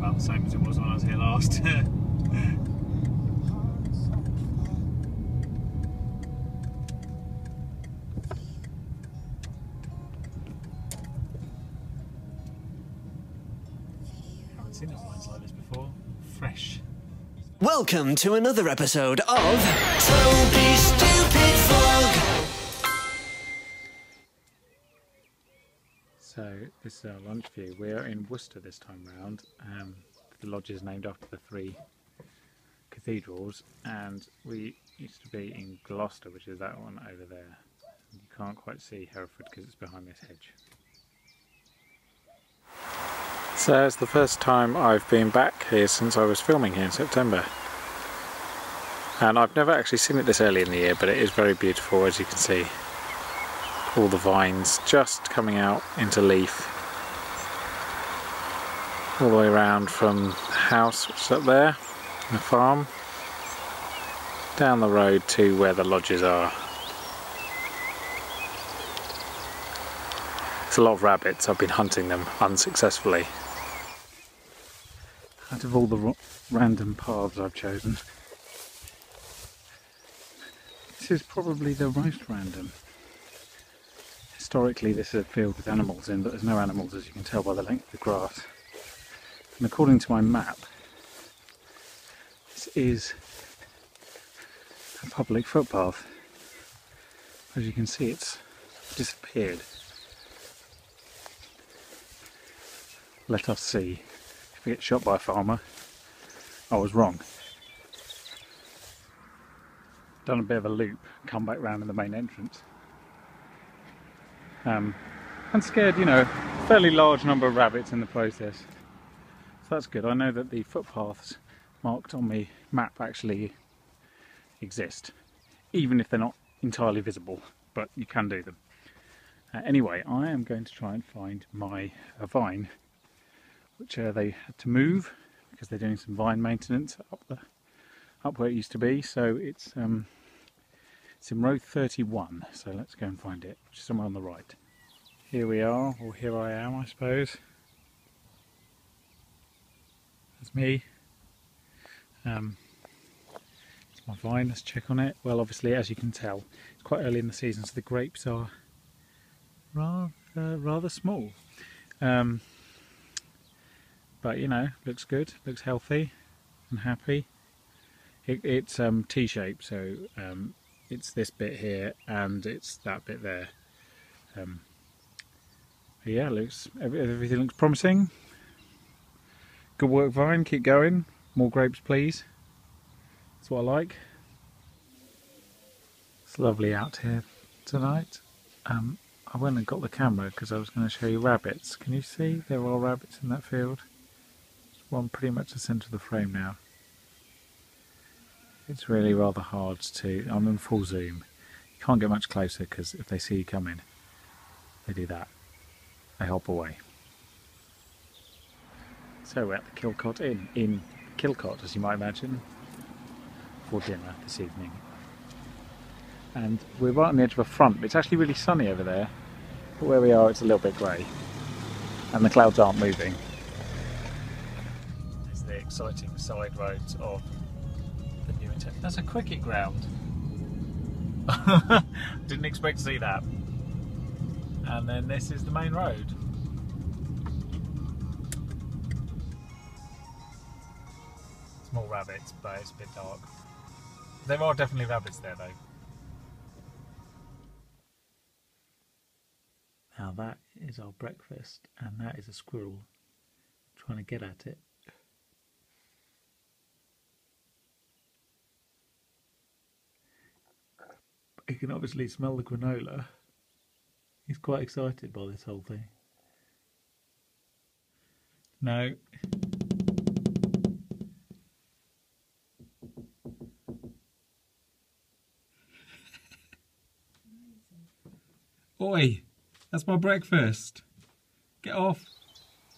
about the same as it was when I was here last. Haven't seen vines like this before. Fresh. Welcome to another episode of Toby Stupid Vlog. So this is our lunch view. We're in Worcester this time round. The lodge is named after the three cathedrals, and we used to be in Gloucester, which is that one over there. You can't quite see Hereford because it's behind this hedge. So it's the first time I've been back here since I was filming here in September. And I've never actually seen it this early in the year, but it is very beautiful, as you can see. All the vines just coming out into leaf. All the way around from the house, which is up there, the farm, down the road to where the lodges are. There's a lot of rabbits. I've been hunting them unsuccessfully. Out of all the random paths I've chosen, this is probably the most random. Historically this is a field with animals in, but there's no animals, as you can tell by the length of the grass. And according to my map, this is a public footpath. As you can see, it's disappeared. Let us see. If we get shot by a farmer, I was wrong. Done a bit of a loop, come back round in the main entrance. And scared, you know, a fairly large number of rabbits in the process. So that's good. I know that the footpaths marked on my map actually exist, even if they're not entirely visible, but you can do them. Anyway, I am going to try and find my vine, which they had to move because they're doing some vine maintenance up where it used to be. So it's in row 31, so let's go and find it, which is somewhere on the right. Here we are, or here I am, I suppose. That's me. It's my vine, let's check on it. Well, obviously, as you can tell, it's quite early in the season, so the grapes are rather small. But, you know, looks good, looks healthy and happy. It's T-shaped, so it's this bit here and it's that bit there. Yeah, everything looks promising. Good work, vine, keep going. More grapes, please. That's what I like. It's lovely out here tonight. I went and got the camera because I was going to show you rabbits. Can you see? There are rabbits in that field. There's one pretty much the centre of the frame now. It's really rather hard to... I'm in full zoom. You can't get much closer because if they see you coming, they do that. They hop away. So we're at the Kilcot Inn, in Kilcot, as you might imagine, for dinner this evening. And we're right on the edge of a front. It's actually really sunny over there, but where we are it's a little bit grey. And the clouds aren't moving. This is the exciting side roads of the new intent. That's a cricket ground. Didn't expect to see that. And then this is the main road. Small rabbits, but it's a bit dark. There are definitely rabbits there though. Now that is our breakfast, and that is a squirrel trying to get at it. You can obviously smell the granola. He's quite excited by this whole thing. No. Oi! That's my breakfast! Get off!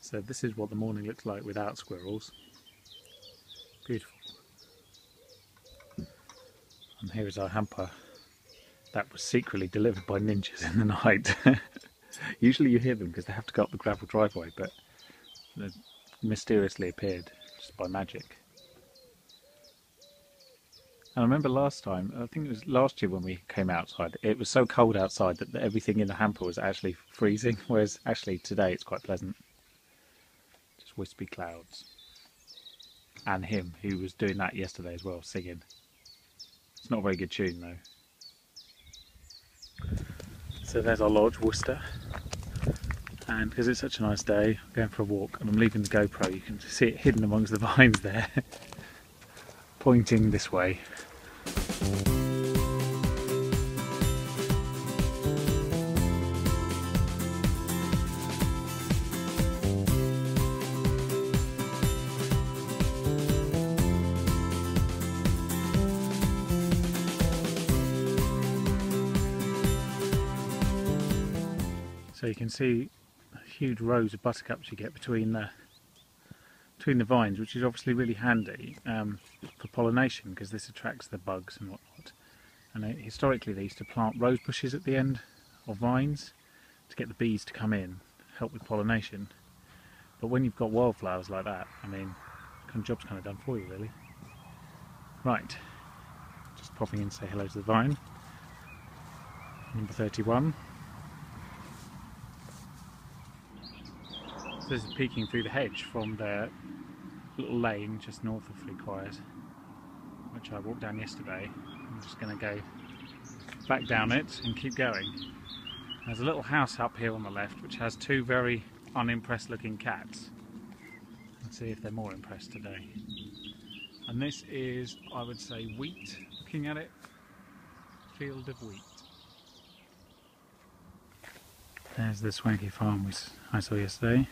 So this is what the morning looks like without squirrels. Beautiful. And here is our hamper. That was secretly delivered by ninjas in the night. Usually you hear them because they have to go up the gravel driveway, but mysteriously appeared just by magic. And I remember last time, I think it was last year when we came outside, it was so cold outside that everything in the hamper was actually freezing, whereas actually today it's quite pleasant. Just wispy clouds. And him, who was doing that yesterday as well, singing. It's not a very good tune though. So there's our lodge, Worcester. And because it's such a nice day, I'm going for a walk and I'm leaving the GoPro. You can see it hidden amongst the vines there, pointing this way. So you can see huge rows of buttercups you get between the vines, which is obviously really handy for pollination, because this attracts the bugs and whatnot. And historically they used to plant rose bushes at the end of vines to get the bees to come in, help with pollination. But when you've got wildflowers like that, I mean, the job's kind of done for you really. Right, just popping in to say hello to the vine, number 31. So this is peeking through the hedge from the little lane just north of Three Choirs, which I walked down yesterday. I'm just going to go back down it and keep going. There's a little house up here on the left which has two very unimpressed looking cats. Let's see if they're more impressed today. And this is, I would say, wheat. Looking at it, field of wheat. There's the swanky farm I saw yesterday.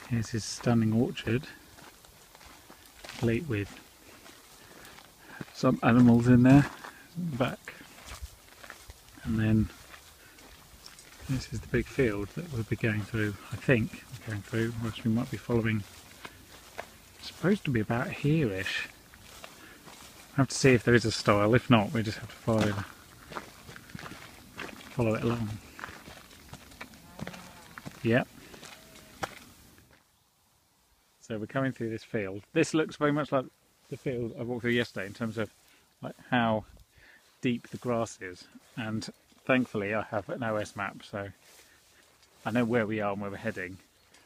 Here's his stunning orchard, complete with some animals in there back. And then this is the big field that we'll be going through, I think, which we might be following. It's supposed to be about here-ish. I have to see if there is a style. If not, we just have to follow it along. Yep. So we're coming through this field. This looks very much like the field I walked through yesterday in terms of like how deep the grass is. And thankfully I have an OS map, so I know where we are and where we're heading.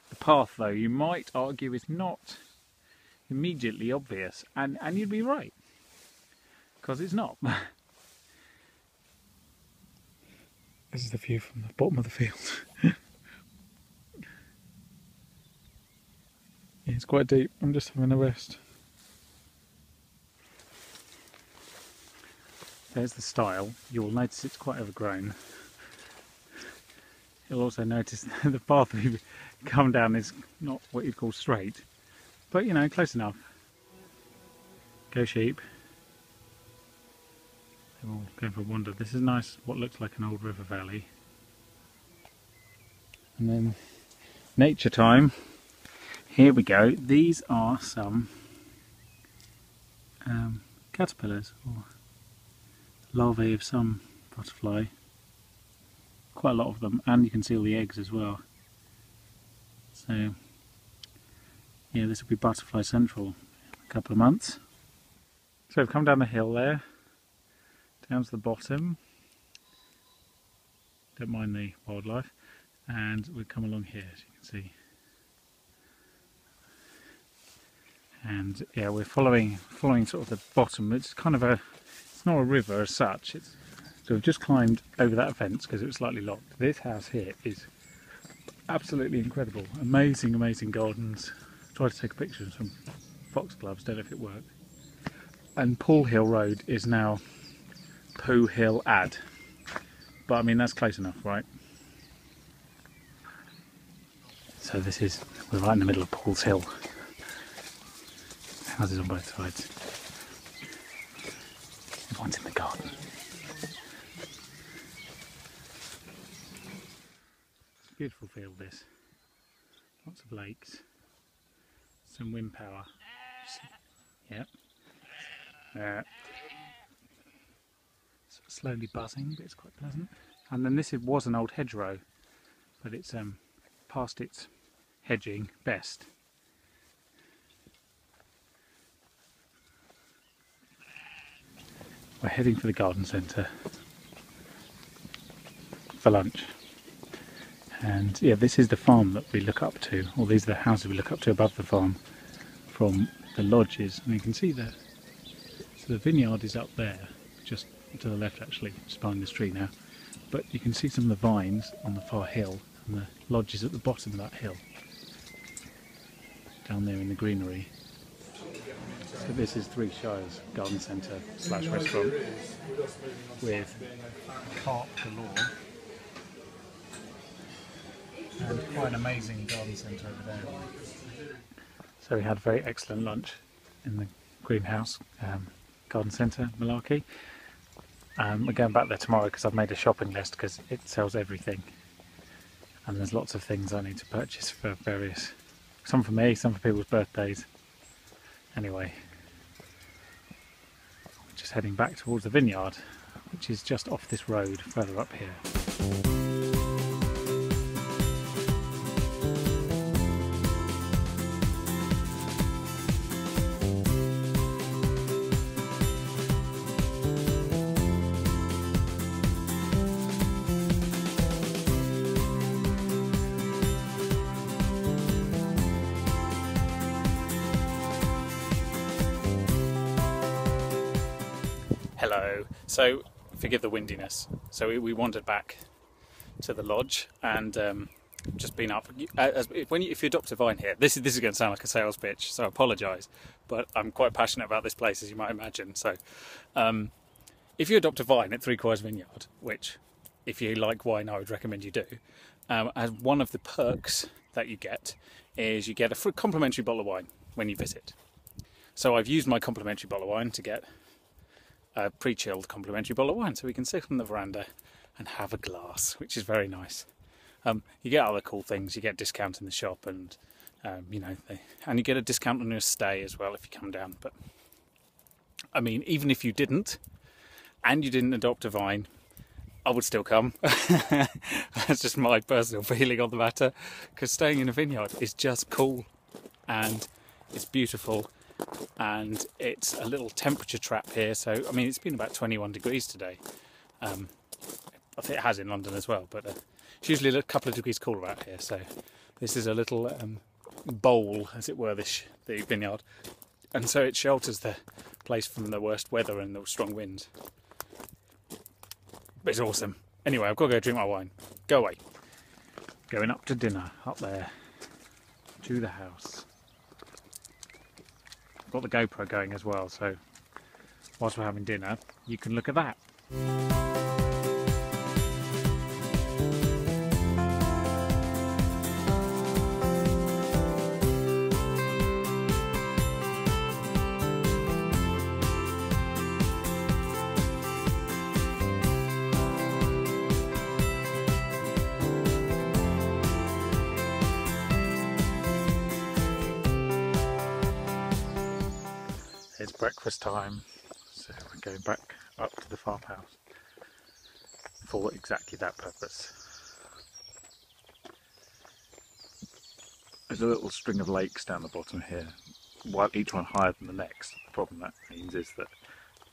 The path, though, you might argue is not immediately obvious, and you'd be right, because it's not. This is the view from the bottom of the field. Yeah, it's quite deep. I'm just having a rest. There's the stile. You'll notice it's quite overgrown. You'll also notice the path we've come down is not what you'd call straight, but you know, close enough. Go sheep. They're all going for a wander. This is nice, what looks like an old river valley. And then nature time. Here we go. These are some caterpillars or larvae of some butterfly. Quite a lot of them, and you can see all the eggs as well. So yeah, this will be butterfly central in a couple of months. So we've come down the hill there, down to the bottom. Don't mind the wildlife, and we've come along here, as you can see. And yeah, we're following sort of the bottom. It's kind of it's not a river as such. So we've just climbed over that fence because it was slightly locked. This house here is absolutely incredible. Amazing, amazing gardens. Tried to take a picture of some foxgloves, don't know if it worked. And Paul Hill Road is now Pooh Hill Ad. But I mean, that's close enough, right? So we're right in the middle of Paul's Hill. Houses on both sides. Everyone's in the garden. It's a beautiful field, this. Lots of lakes. Some wind power. Yep. Slowly buzzing, but it's quite pleasant. And then this was an old hedgerow, but it's past its hedging best. we're heading for the garden centre for lunch. And yeah, this is the farm that we look up to, or these are the houses we look up to above the farm from the lodges. And you can see that, so the vineyard is up there, just to the left actually, just behind this tree now. But you can see some of the vines on the far hill, and the lodge is at the bottom of that hill, down there in the greenery. So this is Three Choirs Garden Centre / restaurant with carp galore, and quite an amazing garden centre over there. So we had a very excellent lunch in the greenhouse garden centre, Malarkey. We're going back there tomorrow because I've made a shopping list because it sells everything, and there's lots of things I need to purchase for various, some for me, some for people's birthdays. Anyway, we're just heading back towards the vineyard, which is just off this road further up here. Hello. So forgive the windiness. So we wandered back to the lodge and just been up. If you adopt a vine here, this is going to sound like a sales pitch, so I apologise, but I'm quite passionate about this place, as you might imagine. So if you adopt a vine at Three Choirs Vineyard, which if you like wine I would recommend you do, as one of the perks that you get is you get a complimentary bottle of wine when you visit. So I've used my complimentary bottle of wine to get a pre-chilled complimentary bottle of wine, so we can sit on the veranda and have a glass, which is very nice. You get other cool things. You get discount in the shop, and you know, and you get a discount on your stay as well if you come down. But I mean, even if you didn't, and you didn't adopt a vine, I would still come. That's just my personal feeling on the matter, because staying in a vineyard is just cool, and it's beautiful. And it's a little temperature trap here, so I mean it's been about 21 degrees today. I think it has in London as well, but it's usually a couple of degrees cooler out here, so this is a little bowl, as it were, the vineyard, and so it shelters the place from the worst weather and the strong winds. But it's awesome. Anyway, I've got to go drink my wine. Go away. Going up to dinner, up there, to the house. Got the GoPro going as well, so whilst we're having dinner you can look at that. It's breakfast time, so we're going back up to the farmhouse for exactly that purpose. There's a little string of lakes down the bottom here, while each one higher than the next. The problem that means is that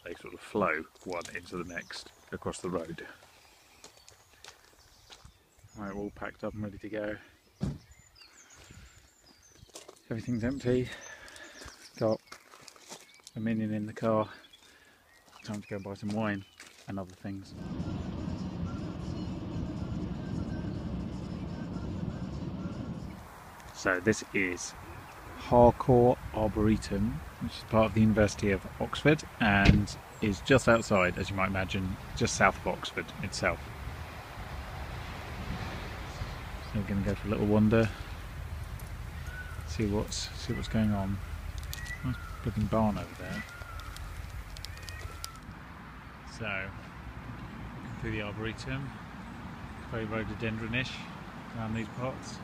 they sort of flow one into the next across the road. Right, we're all packed up and ready to go. Everything's empty. Got a minion in the car. Time to go buy some wine and other things. So this is Harcourt Arboretum, which is part of the University of Oxford and is just outside, as you might imagine, just south of Oxford itself. So we're going to go for a little wander, see what's going on. Nice looking barn over there. So, looking through the Arboretum, very rhododendron-ish around these parts.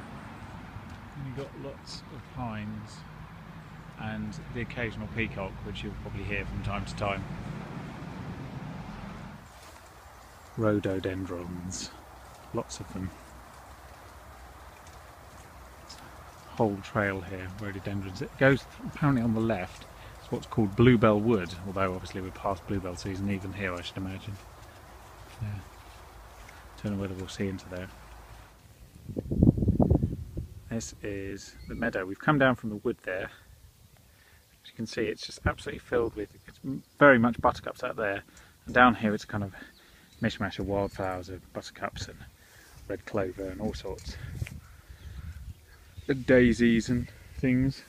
And you've got lots of pines and the occasional peacock, which you'll probably hear from time to time. Rhododendrons, lots of them. Whole trail here, rhododendrons. It goes apparently on the left, it's what's called bluebell wood, although obviously we're past bluebell season even here, I should imagine. Yeah. Don't know whether we'll see into there. This is the meadow. We've come down from the wood there. As you can see, it's just absolutely filled with, it's very much buttercups out there. And down here it's kind of mishmash of wildflowers, of buttercups and red clover and all sorts. The daisies and things.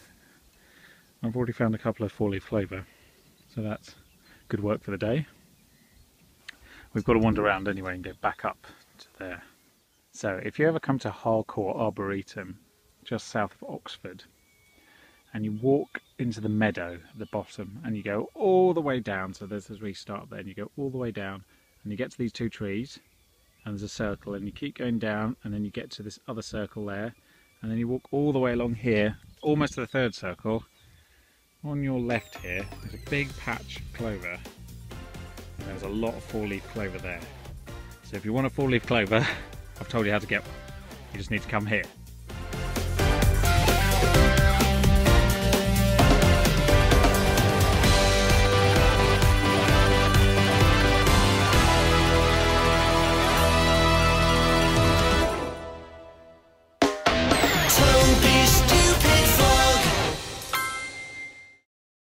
I've already found a couple of four-leaf clover, so that's good work for the day. We've got to wander around anyway and get back up to there. So if you ever come to Harcourt Arboretum, just south of Oxford, and you walk into the meadow at the bottom and you go all the way down, so there's this restart there, and you go all the way down and you get to these two trees and there's a circle, and you keep going down and then you get to this other circle there, and then you walk all the way along here almost to the third circle. On your left here there's a big patch of clover, and there's a lot of four-leaf clover there. So if you want a four-leaf clover, I've told you how to get one. You just need to come here.